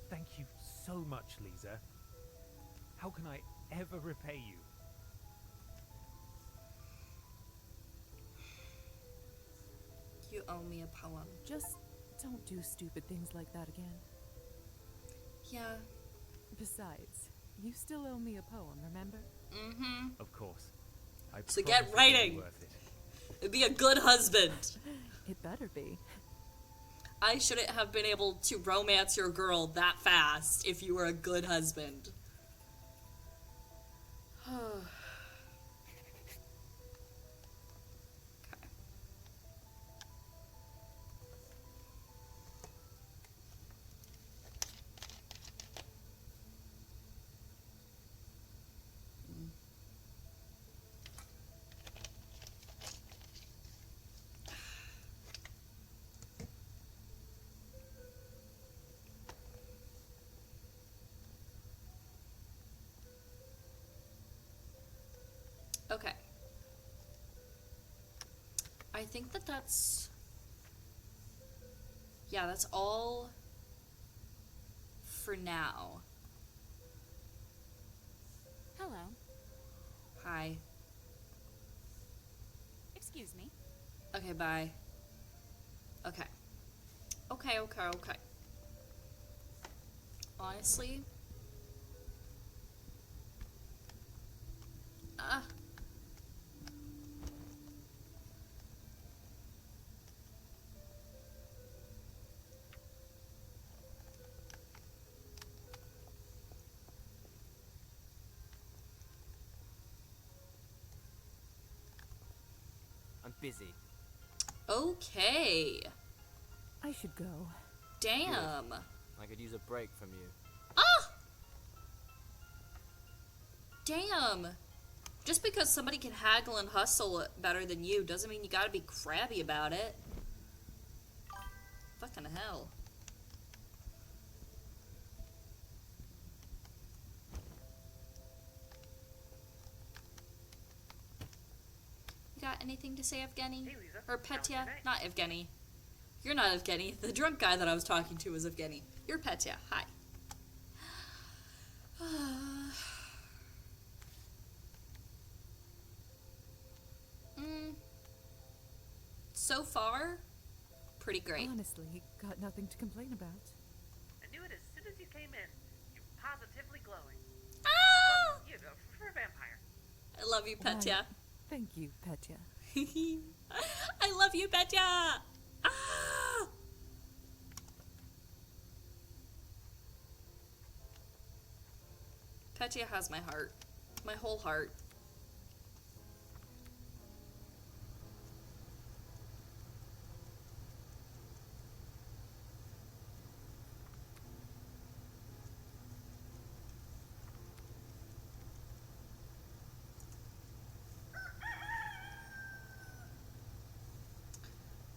Thank you so much, Lisa. How can I ever repay you? You owe me a poem. Just don't do stupid things like that again. Yeah. Besides, you still owe me a poem, remember? Mm-hmm. Of course. I So promise get it'll be writing. worth it. Be a good husband. It better be. I shouldn't have been able to romance your girl that fast if you were a good husband. Okay. Okay. I think that's... Yeah, that's all for now. Hello. Hi. Excuse me. Okay, bye. Okay. Okay. Honestly... I'm busy. Okay. I should go. Damn. I could use a break from you. Ah! Damn. Just because somebody can haggle and hustle better than you doesn't mean you gotta be crabby about it. Fucking hell. You got anything to say, Evgeny? Hey, Lisa. Or How's your Petya? day? Not Evgeny. You're not Evgeny. The drunk guy that I was talking to was Evgeny. You're Petya. Hi. So far, pretty great. Honestly, got nothing to complain about. I knew it as soon as you came in. You're positively glowing. Ah! You know, for a vampire. I love you, Petya. Thank you, Petya. I love you, Petya! Ah! Petya has my heart. My whole heart.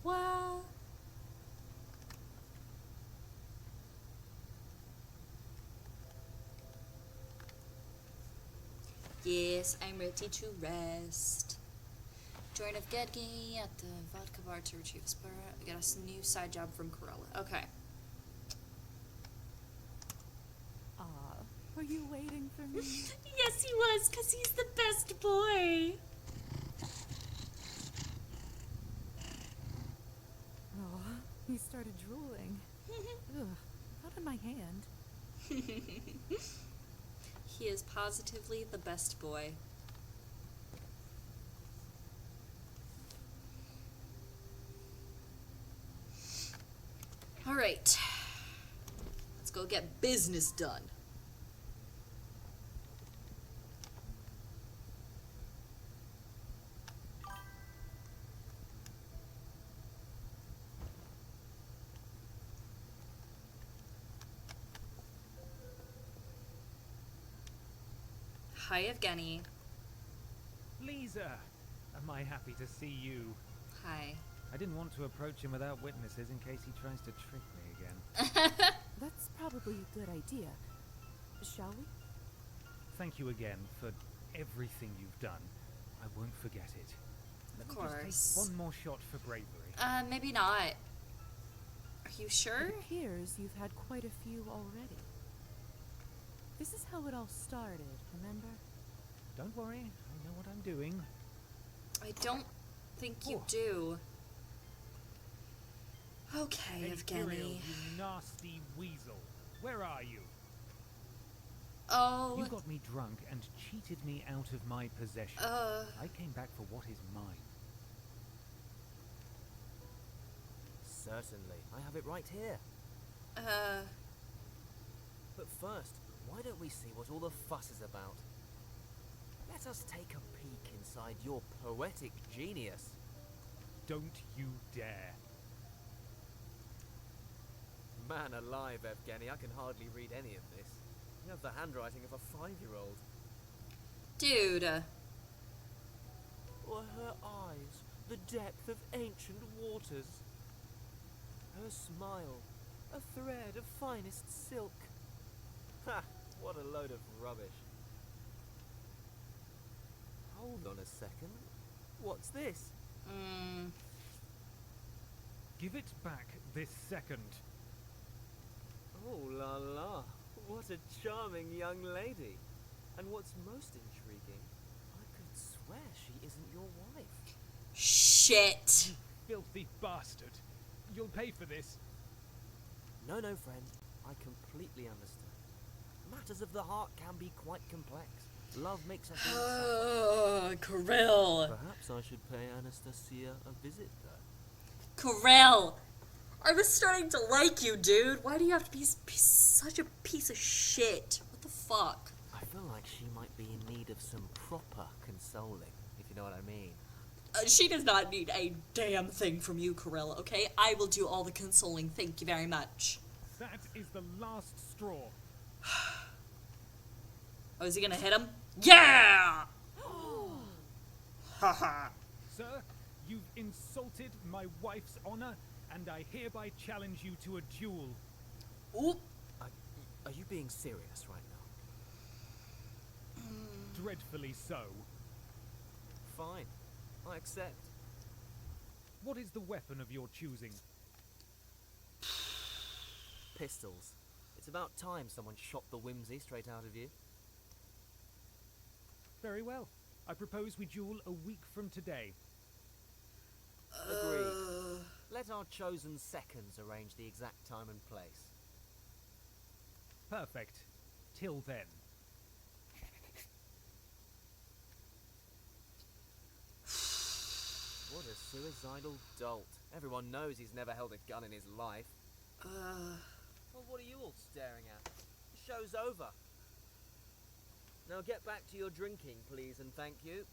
Wow. Yes, I'm ready to rest. Join Evgeny at the vodka bar to retrieve his bar. I got a new side job from Corella. Okay. Were you waiting for me? Yes, he was, because he's the best boy. Oh, he started drooling. Ugh, not in my hand. He is positively the best boy. All right. Let's go get business done. Hi, Evgeny. Lisa! Am I happy to see you? Hi. I didn't want to approach him without witnesses in case he tries to trick me again. That's probably a good idea. Shall we? Thank you again for everything you've done. I won't forget it. Let me just take one more shot for bravery. Maybe not. Are you sure? It appears you've had quite a few already. This is how it all started, remember? Don't worry, I know what I'm doing. I don't think you do. Okay, Hey, Kirill, Evgeny. you nasty weasel. Where are you? Oh. You got me drunk and cheated me out of my possession. I came back for what is mine. Certainly. I have it right here. But first, why don't we see what all the fuss is about? Let us take a peek inside your poetic genius. Don't you dare. Man alive, Evgeny, I can hardly read any of this. You have the handwriting of a 5-year-old. Dude. Or her eyes, the depth of ancient waters. Her smile, a thread of finest silk. Ha! What a load of rubbish. Hold on a second. What's this? Give it back this second. Oh la la. What a charming young lady. And what's most intriguing, I could swear she isn't your wife. Shit. Filthy bastard. You'll pay for this. No, friend. I completely understand. Matters of the heart can be quite complex. Love makes us all suffer. Kirill. Perhaps I should pay Anastasia a visit, though. Kirill. I was starting to like you, dude. Why do you have to be such a piece of shit? What the fuck? I feel like she might be in need of some proper consoling, if you know what I mean. She does not need a damn thing from you, Kirill, okay? I will do all the consoling, thank you very much. That is the last straw. Oh, is he gonna hit him? Yeah! Haha. Sir, you've insulted my wife's honor, and I hereby challenge you to a duel. Oop. Are you being serious right now? Dreadfully so. Fine. I accept. What is the weapon of your choosing? Pistols. It's about time someone shot the whimsy straight out of you. Very well. I propose we duel a week from today. Agreed. Let our chosen seconds arrange the exact time and place. Perfect. Till then. What a suicidal dolt. Everyone knows he's never held a gun in his life. Well, what are you all staring at? The show's over. Now get back to your drinking, please, and thank you.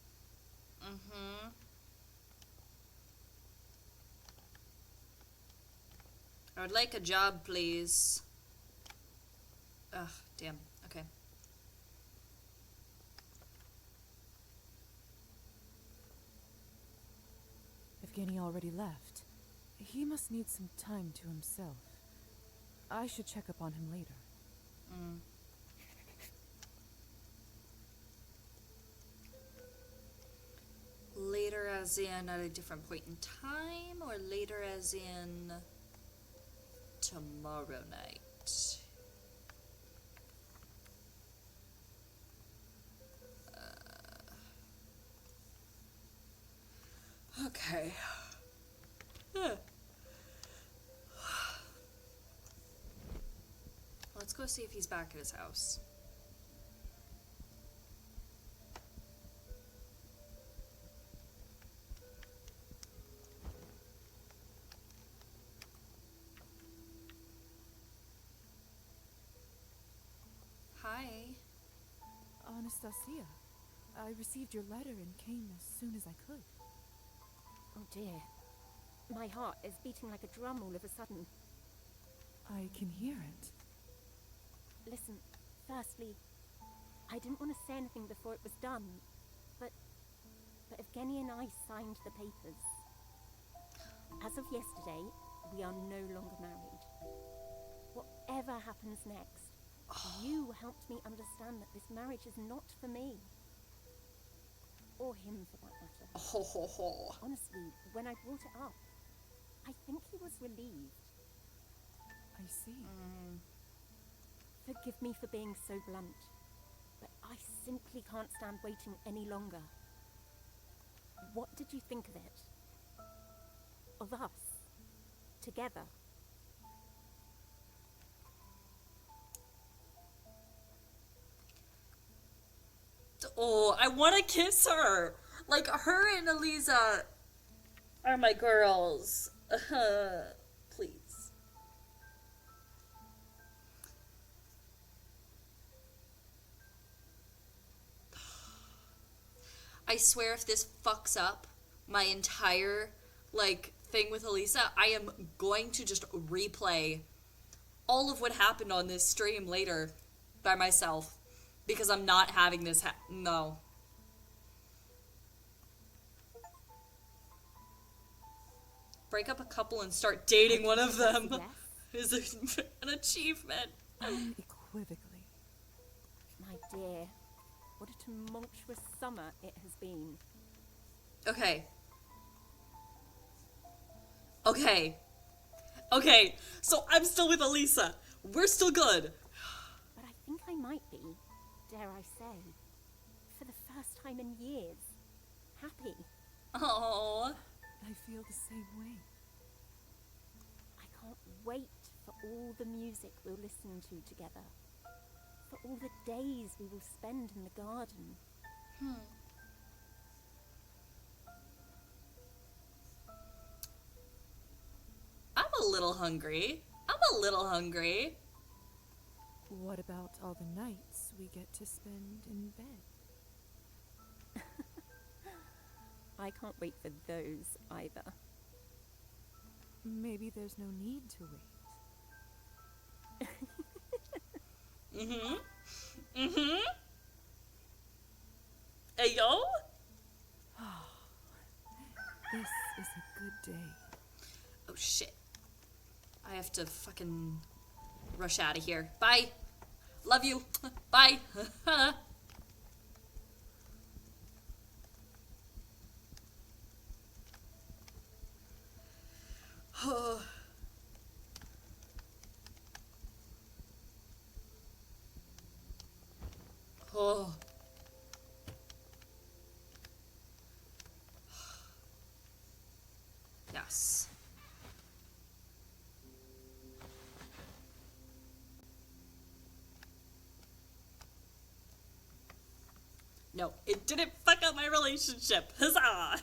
I would like a job, please. Ugh, damn. Okay. Evgeny already left. He must need some time to himself. I should check up on him later. Later as in at a different point in time, or later as in tomorrow night? Okay. Let's go see if he's back at his house. Hi. Anastasia, I received your letter and came as soon as I could. Oh dear. My heart is beating like a drum all of a sudden. I can hear it. Listen, firstly, I didn't want to say anything before it was done, but Evgeny and I signed the papers. As of yesterday, we are no longer married. Whatever happens next, you helped me understand that this marriage is not for me. Or him, for that matter. Ho ho ho. Honestly, when I brought it up, I think he was relieved. I see. Forgive me for being so blunt, but I simply can't stand waiting any longer. What did you think of it? Of us? Together? Oh, I want to kiss her. Like, her and Eliza are my girls. Please. I swear if this fucks up my entire, like, thing with Elisa, I am going to just replay all of what happened on this stream later by myself. Because I'm not having this no. Break up a couple and start dating one of them is an achievement. Unequivocally. My dear, what a tumultuous summer it has been. Okay. Okay, so I'm still with Elisa. We're still good. But I think I might be, dare I say, for the first time in years, happy. Oh. I feel the same way. I can't wait for all the music we'll listen to together. For all the days we will spend in the garden. I'm a little hungry. What about all the nights we get to spend in bed? I can't wait for those either. Maybe there's no need to wait. Ayo? This is a good day. Oh shit. I have to fucking rush out of here. Bye. Love you. Bye. Oh. Yes. No, it didn't fuck up my relationship. Huzzah!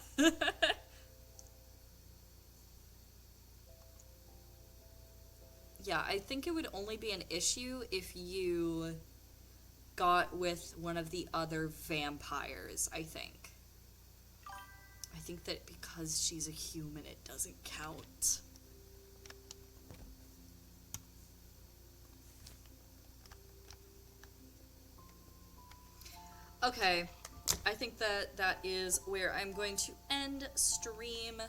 Yeah, I think it would only be an issue if you got with one of the other vampires, I think. I think that because she's a human, it doesn't count. Okay, I think that that is where I'm going to end stream.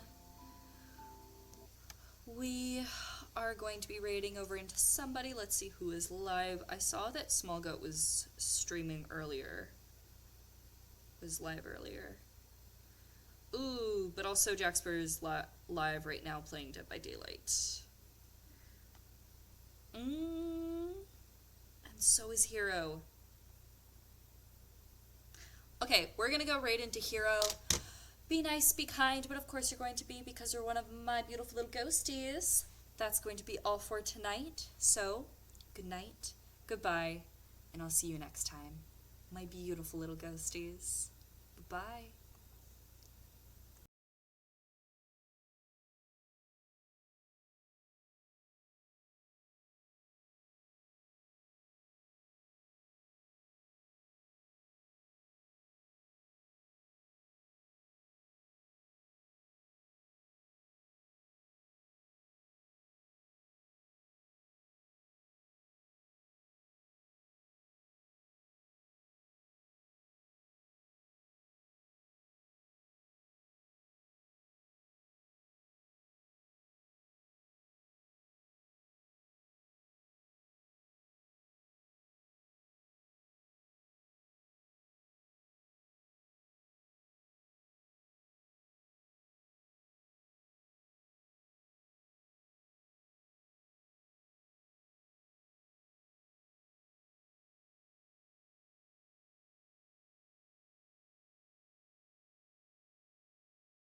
We are going to be raiding over into somebody. Let's see who is live. I saw that Small Goat was streaming earlier. Was live earlier. Ooh, but also Jaxper is live right now playing Dead by Daylight. And so is Hero. Okay, we're gonna go right into Hero. Be nice, be kind, but of course you're going to be because you're one of my beautiful little ghosties. That's going to be all for tonight. So, good night, goodbye, and I'll see you next time. My beautiful little ghosties. Bye-bye.